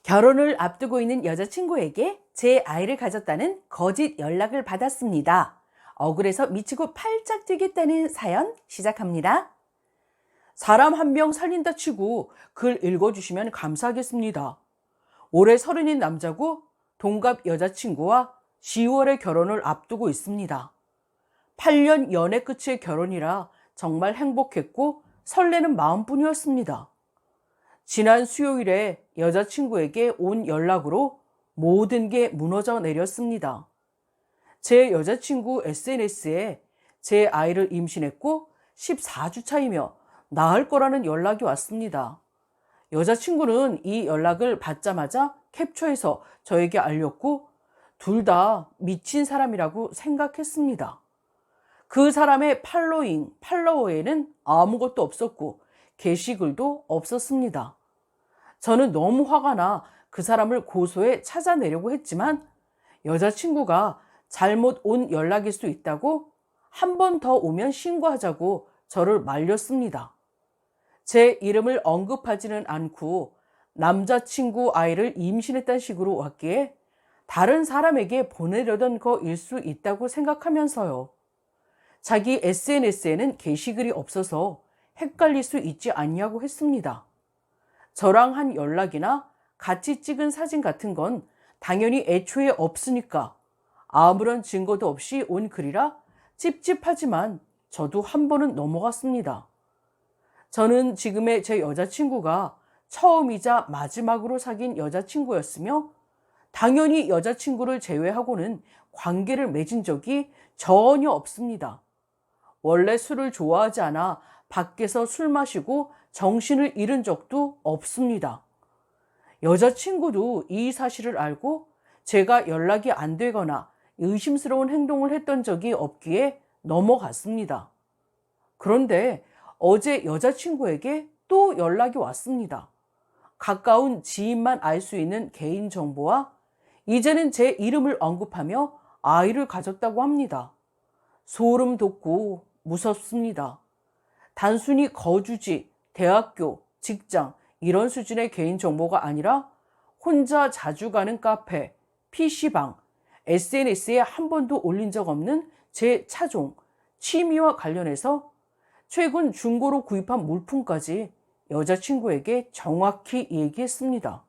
결혼을 앞두고 있는 여자친구에게 제 아이를 가졌다는 거짓 연락을 받았습니다. 억울해서 미치고 팔짝 뛰겠다는 사연 시작합니다. 사람 한 명 살린다 치고 글 읽어주시면 감사하겠습니다. 올해 30인 남자고 동갑 여자친구와 10월에 결혼을 앞두고 있습니다. 8년 연애 끝의 결혼이라 정말 행복했고 설레는 마음뿐이었습니다. 지난 수요일에 여자친구에게 온 연락으로 모든 게 무너져 내렸습니다. 제 여자친구 SNS에 제 아이를 임신했고 14주 차이며 낳을 거라는 연락이 왔습니다. 여자친구는 이 연락을 받자마자 캡처해서 저에게 알렸고 둘 다 미친 사람이라고 생각했습니다. 그 사람의 팔로워에는 아무것도 없었고 게시글도 없었습니다. 저는 너무 화가 나 그 사람을 고소해 찾아내려고 했지만 여자친구가 잘못 온 연락일 수 있다고 한 번 더 오면 신고하자고 저를 말렸습니다. 제 이름을 언급하지는 않고 남자친구 아이를 임신했다는 식으로 왔기에 다른 사람에게 보내려던 거일 수 있다고 생각하면서요. 자기 SNS에는 게시글이 없어서 헷갈릴 수 있지 않냐고 했습니다. 저랑 한 연락이나 같이 찍은 사진 같은 건 당연히 애초에 없으니까 아무런 증거도 없이 온 글이라 찝찝하지만 저도 한 번은 넘어갔습니다. 저는 지금의 제 여자친구가 처음이자 마지막으로 사귄 여자친구였으며 당연히 여자친구를 제외하고는 관계를 맺은 적이 전혀 없습니다. 원래 술을 좋아하지 않아 밖에서 술 마시고 정신을 잃은 적도 없습니다. 여자친구도 이 사실을 알고 제가 연락이 안 되거나 의심스러운 행동을 했던 적이 없기에 넘어갔습니다. 그런데 어제 여자친구에게 또 연락이 왔습니다. 가까운 지인만 알 수 있는 개인정보와 이제는 제 이름을 언급하며 아이를 가졌다고 합니다. 소름 돋고 무섭습니다. 단순히 거주지, 대학교, 직장 이런 수준의 개인정보가 아니라 혼자 자주 가는 카페, PC방, SNS에 한 번도 올린 적 없는 제 차종, 취미와 관련해서 최근 중고로 구입한 물품까지 여자친구에게 정확히 얘기했습니다.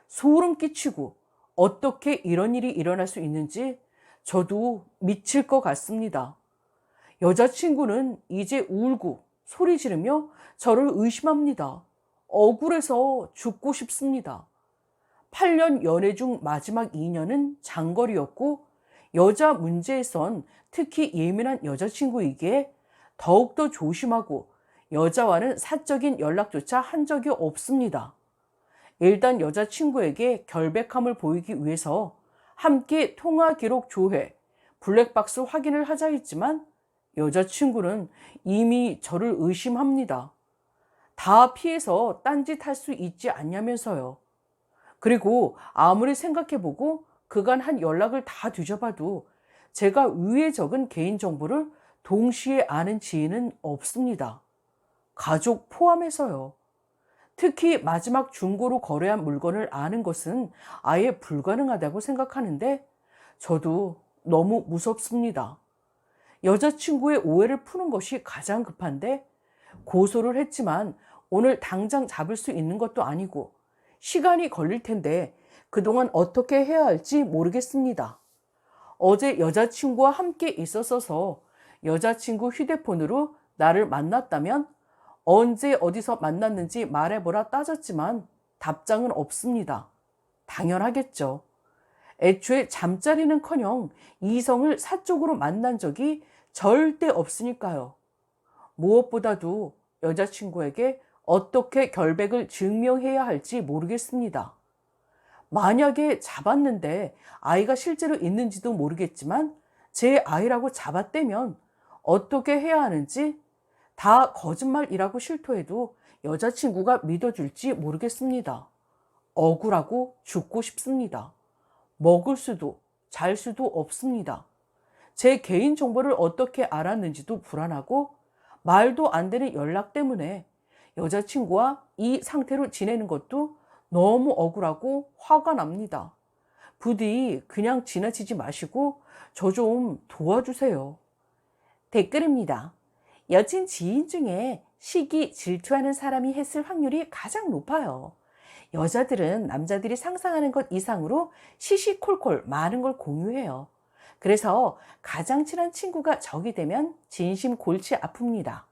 소름 끼치고 어떻게 이런 일이 일어날 수 있는지 저도 미칠 것 같습니다. 여자친구는 이제 울고 소리 지르며 저를 의심합니다. 억울해서 죽고 싶습니다. 8년 연애 중 마지막 2년은 장거리였고 여자 문제에선 특히 예민한 여자친구이기에 더욱더 조심하고 여자와는 사적인 연락조차 한 적이 없습니다. 일단 여자친구에게 결백함을 보이기 위해서 함께 통화 기록 조회, 블랙박스 확인을 하자 했지만 여자친구는 이미 저를 의심합니다. 다 피해서 딴짓 할 수 있지 않냐면서요. 그리고 아무리 생각해보고 그간 한 연락을 다 뒤져봐도 제가 위에 적은 개인정보를 동시에 아는 지인은 없습니다. 가족 포함해서요. 특히 마지막 중고로 거래한 물건을 아는 것은 아예 불가능하다고 생각하는데 저도 너무 무섭습니다. 여자친구의 오해를 푸는 것이 가장 급한데 고소를 했지만 오늘 당장 잡을 수 있는 것도 아니고 시간이 걸릴 텐데 그동안 어떻게 해야 할지 모르겠습니다. 어제 여자친구와 함께 있었어서 여자친구 휴대폰으로 나를 만났다면 언제 어디서 만났는지 말해보라 따졌지만 답장은 없습니다. 당연하겠죠. 애초에 잠자리는커녕 이성을 사적으로 만난 적이 절대 없으니까요. 무엇보다도 여자친구에게 어떻게 결백을 증명해야 할지 모르겠습니다. 만약에 잡았는데 아이가 실제로 있는지도 모르겠지만 제 아이라고 잡았다면 어떻게 해야 하는지 다 거짓말이라고 실토해도 여자친구가 믿어줄지 모르겠습니다. 억울하고 죽고 싶습니다. 먹을 수도 잘 수도 없습니다. 제 개인정보를 어떻게 알았는지도 불안하고 말도 안 되는 연락 때문에 여자친구와 이 상태로 지내는 것도 너무 억울하고 화가 납니다. 부디 그냥 지나치지 마시고 저 좀 도와주세요. 댓글입니다. 여친 지인 중에 시기 질투하는 사람이 했을 확률이 가장 높아요. 여자들은 남자들이 상상하는 것 이상으로 시시콜콜 많은 걸 공유해요. 그래서 가장 친한 친구가 적이 되면 진심 골치 아픕니다.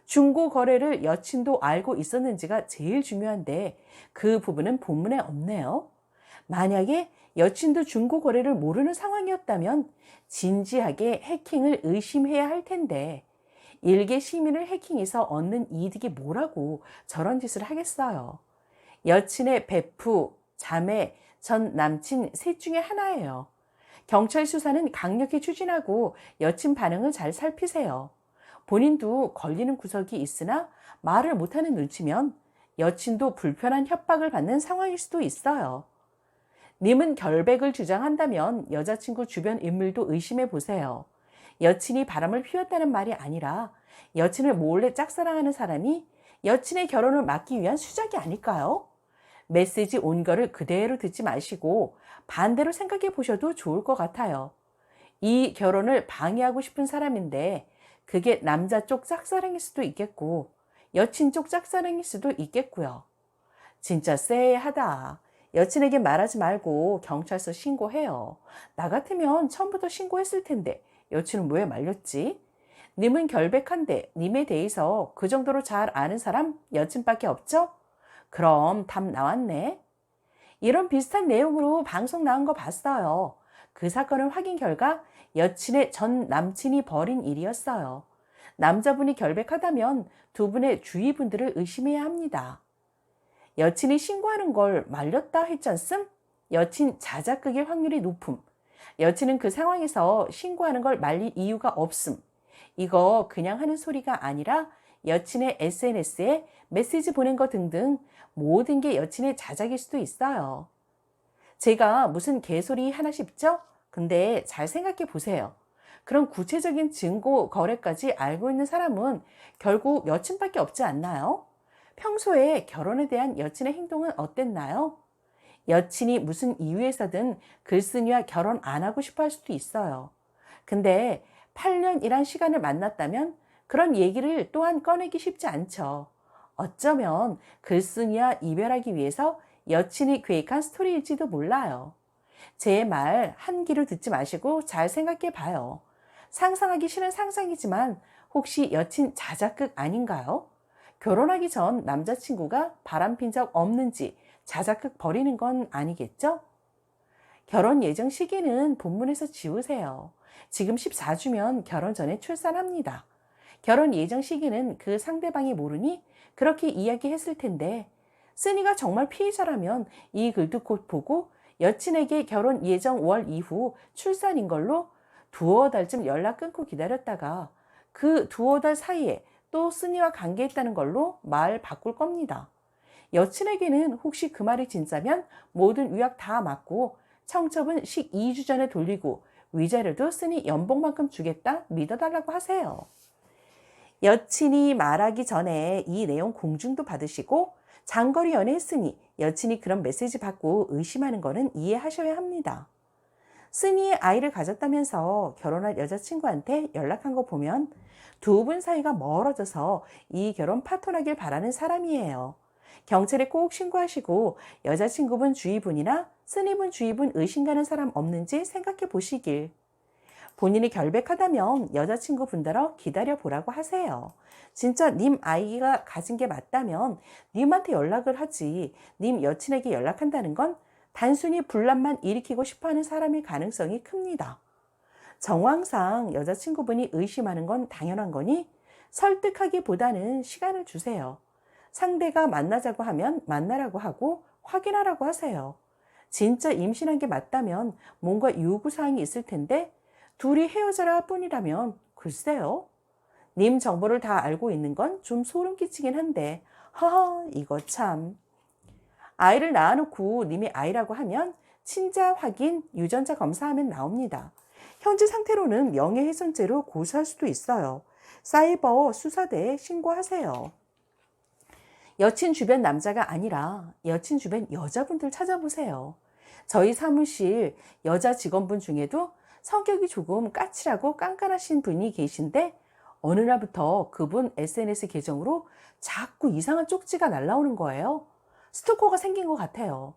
중고 거래를 여친도 알고 있었는지가 제일 중요한데 그 부분은 본문에 없네요. 만약에 여친도 중고 거래를 모르는 상황이었다면 진지하게 해킹을 의심해야 할 텐데 일개 시민을 해킹해서 얻는 이득이 뭐라고 저런 짓을 하겠어요. 여친의 베프, 자매, 전 남친 셋 중에 하나예요. 경찰 수사는 강력히 추진하고 여친 반응을 잘 살피세요. 본인도 걸리는 구석이 있으나 말을 못하는 눈치면 여친도 불편한 협박을 받는 상황일 수도 있어요. 님은 결백을 주장한다면 여자친구 주변 인물도 의심해 보세요. 여친이 바람을 피웠다는 말이 아니라 여친을 몰래 짝사랑하는 사람이 여친의 결혼을 막기 위한 수작이 아닐까요? 메시지 온 거를 그대로 듣지 마시고 반대로 생각해 보셔도 좋을 것 같아요. 이 결혼을 방해하고 싶은 사람인데 그게 남자 쪽 짝사랑일 수도 있겠고 여친 쪽 짝사랑일 수도 있겠고요. 진짜 쎄하다. 여친에게 말하지 말고 경찰서 신고해요. 나 같으면 처음부터 신고했을 텐데 여친은 왜 말렸지? 님은 결백한데 님에 대해서 그 정도로 잘 아는 사람 여친밖에 없죠? 그럼 답 나왔네. 이런 비슷한 내용으로 방송 나온 거 봤어요. 그 사건은 확인 결과 여친의 전 남친이 벌인 일이었어요. 남자분이 결백하다면 두 분의 주위 분들을 의심해야 합니다. 여친이 신고하는 걸 말렸다 했잖음? 여친 자작극일 확률이 높음. 여친은 그 상황에서 신고하는 걸 말릴 이유가 없음. 이거 그냥 하는 소리가 아니라 여친의 SNS에 메시지 보낸 거 등등 모든 게 여친의 자작일 수도 있어요. 제가 무슨 개소리 하나 싶죠? 근데 잘 생각해 보세요. 그런 구체적인 증거 거래까지 알고 있는 사람은 결국 여친밖에 없지 않나요? 평소에 결혼에 대한 여친의 행동은 어땠나요? 여친이 무슨 이유에서든 글쓴이와 결혼 안 하고 싶어 할 수도 있어요. 근데 8년이란 시간을 만났다면 그런 얘기를 또한 꺼내기 쉽지 않죠. 어쩌면 글쓴이와 이별하기 위해서 여친이 계획한 스토리일지도 몰라요. 제 말 한 귀로 듣지 마시고 잘 생각해 봐요. 상상하기 싫은 상상이지만 혹시 여친 자작극 아닌가요? 결혼하기 전 남자친구가 바람핀 적 없는지 자작극 벌이는 건 아니겠죠? 결혼 예정 시기는 본문에서 지우세요. 지금 14주면 결혼 전에 출산합니다. 결혼 예정 시기는 그 상대방이 모르니 그렇게 이야기했을 텐데 쓰니가 정말 피해자라면 이 글도 곧 보고 여친에게 결혼 예정 월 이후 출산인 걸로 두어 달쯤 연락 끊고 기다렸다가 그 두어 달 사이에 또 쓰니와 관계했다는 걸로 말 바꿀 겁니다. 여친에게는 혹시 그 말이 진짜면 모든 위약 다 맞고 청첩은 식 2주 전에 돌리고 위자료도 쓰니 연봉만큼 주겠다 믿어달라고 하세요. 여친이 말하기 전에 이 내용 공증도 받으시고 장거리 연애했으니 여친이 그런 메시지 받고 의심하는 거는 이해하셔야 합니다. 쓰니의 아이를 가졌다면서 결혼할 여자친구한테 연락한 거 보면 두 분 사이가 멀어져서 이 결혼 파토나길 바라는 사람이에요. 경찰에 꼭 신고하시고 여자친구분 주위분이나 쓰니분 주위분 의심가는 사람 없는지 생각해 보시길. 본인이 결백하다면 여자친구분더러 기다려보라고 하세요. 진짜 님 아이가 가진 게 맞다면 님한테 연락을 하지 님 여친에게 연락한다는 건 단순히 분란만 일으키고 싶어하는 사람일 가능성이 큽니다. 정황상 여자친구분이 의심하는 건 당연한 거니 설득하기보다는 시간을 주세요. 상대가 만나자고 하면 만나라고 하고 확인하라고 하세요. 진짜 임신한 게 맞다면 뭔가 요구사항이 있을 텐데 둘이 헤어져라 뿐이라면 글쎄요. 님 정보를 다 알고 있는 건 좀 소름 끼치긴 한데 허허 이거 참. 아이를 낳아놓고 님이 아이라고 하면 친자 확인, 유전자 검사하면 나옵니다. 현재 상태로는 명예훼손죄로 고소할 수도 있어요. 사이버 수사대에 신고하세요. 여친 주변 남자가 아니라 여친 주변 여자분들 찾아보세요. 저희 사무실 여자 직원분 중에도 성격이 조금 까칠하고 깐깐하신 분이 계신데 어느 날부터 그분 SNS 계정으로 자꾸 이상한 쪽지가 날라오는 거예요. 스토커가 생긴 것 같아요.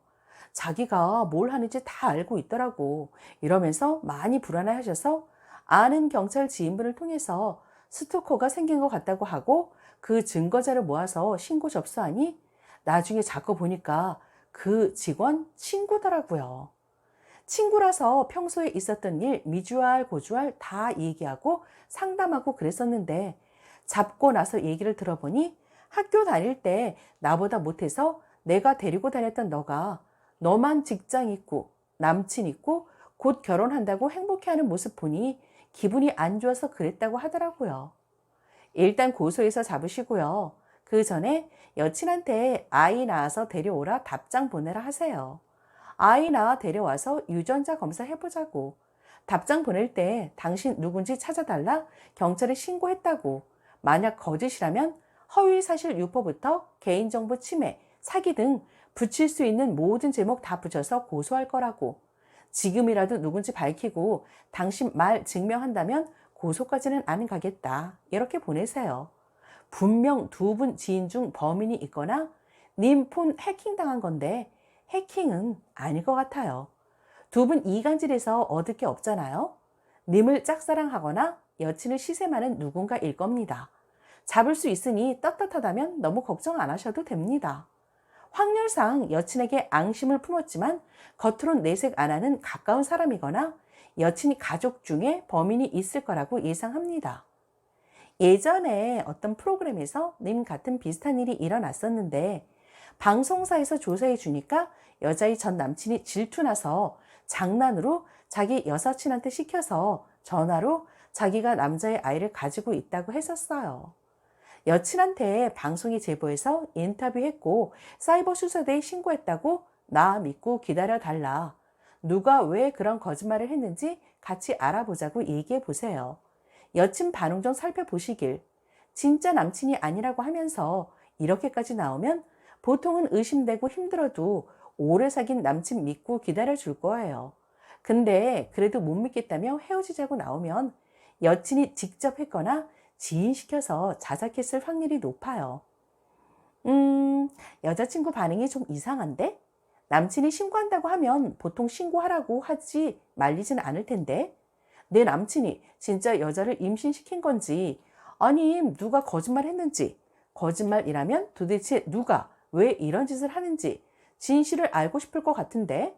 자기가 뭘 하는지 다 알고 있더라고. 이러면서 많이 불안해 하셔서 아는 경찰 지인분을 통해서 스토커가 생긴 것 같다고 하고 그 증거자를 모아서 신고 접수하니 나중에 자꾸 보니까 그 직원 친구더라고요. 친구라서 평소에 있었던 일 미주알 고주알 다 얘기하고 상담하고 그랬었는데 잡고 나서 얘기를 들어보니 학교 다닐 때 나보다 못해서 내가 데리고 다녔던 너가 너만 직장 있고 남친 있고 곧 결혼한다고 행복해하는 모습 보니 기분이 안 좋아서 그랬다고 하더라고요. 일단 고소해서 잡으시고요. 그 전에 여친한테 아이 낳아서 데려오라 답장 보내라 하세요. 아이 낳아 데려와서 유전자 검사 해보자고. 답장 보낼 때 당신 누군지 찾아달라 경찰에 신고했다고. 만약 거짓이라면 허위사실 유포부터 개인정보 침해, 사기 등 붙일 수 있는 모든 제목 다 붙여서 고소할 거라고. 지금이라도 누군지 밝히고 당신 말 증명한다면 고소까지는 안 가겠다. 이렇게 보내세요. 분명 두 분 지인 중 범인이 있거나 님 폰 해킹당한 건데 해킹은 아닐 것 같아요. 두 분 이간질해서 얻을 게 없잖아요. 님을 짝사랑하거나 여친을 시샘하는 누군가일 겁니다. 잡을 수 있으니 떳떳하다면 너무 걱정 안 하셔도 됩니다. 확률상 여친에게 앙심을 품었지만 겉으론 내색 안 하는 가까운 사람이거나 여친이 가족 중에 범인이 있을 거라고 예상합니다. 예전에 어떤 프로그램에서 님 같은 비슷한 일이 일어났었는데 방송사에서 조사해 주니까 여자의 전 남친이 질투나서 장난으로 자기 여사친한테 시켜서 전화로 자기가 남자의 아이를 가지고 있다고 했었어요. 여친한테 방송에 제보해서 인터뷰했고 사이버 수사대에 신고했다고 나 믿고 기다려달라. 누가 왜 그런 거짓말을 했는지 같이 알아보자고 얘기해 보세요. 여친 반응 좀 살펴보시길. 진짜 남친이 아니라고 하면서 이렇게까지 나오면 보통은 의심되고 힘들어도 오래 사귄 남친 믿고 기다려줄 거예요. 근데 그래도 못 믿겠다며 헤어지자고 나오면 여친이 직접 했거나 지인시켜서 자작했을 확률이 높아요. 여자친구 반응이 좀 이상한데? 남친이 신고한다고 하면 보통 신고하라고 하지 말리지는 않을 텐데. 내 남친이 진짜 여자를 임신시킨 건지, 아님 누가 거짓말 했는지, 거짓말이라면 도대체 누가 왜 이런 짓을 하는지 진실을 알고 싶을 것 같은데.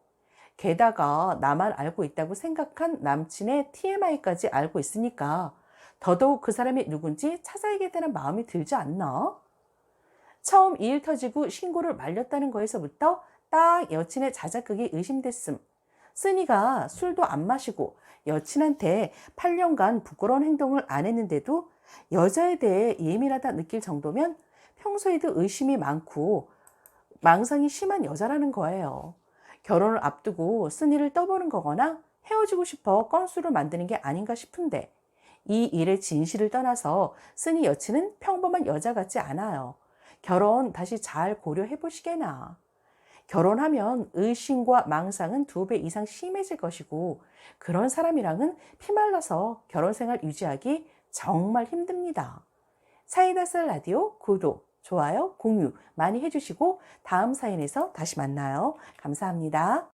게다가 나만 알고 있다고 생각한 남친의 TMI까지 알고 있으니까 더더욱 그 사람이 누군지 찾아야겠다는 마음이 들지 않나? 처음 일 터지고 신고를 말렸다는 거에서부터 딱 여친의 자작극이 의심됐음. 쓰니가 술도 안 마시고 여친한테 8년간 부끄러운 행동을 안 했는데도 여자에 대해 예민하다 느낄 정도면 평소에도 의심이 많고 망상이 심한 여자라는 거예요. 결혼을 앞두고 쓰니를 떠보는 거거나 헤어지고 싶어 건수를 만드는 게 아닌가 싶은데 이 일의 진실을 떠나서 쓰니 여친은 평범한 여자 같지 않아요. 결혼 다시 잘 고려해 보시게나. 결혼하면 의심과 망상은 2배 이상 심해질 것이고 그런 사람이랑은 피말라서 결혼 생활 유지하기 정말 힘듭니다. 사이다 썰 라디오 구독, 좋아요, 공유 많이 해주시고 다음 사연에서 다시 만나요. 감사합니다.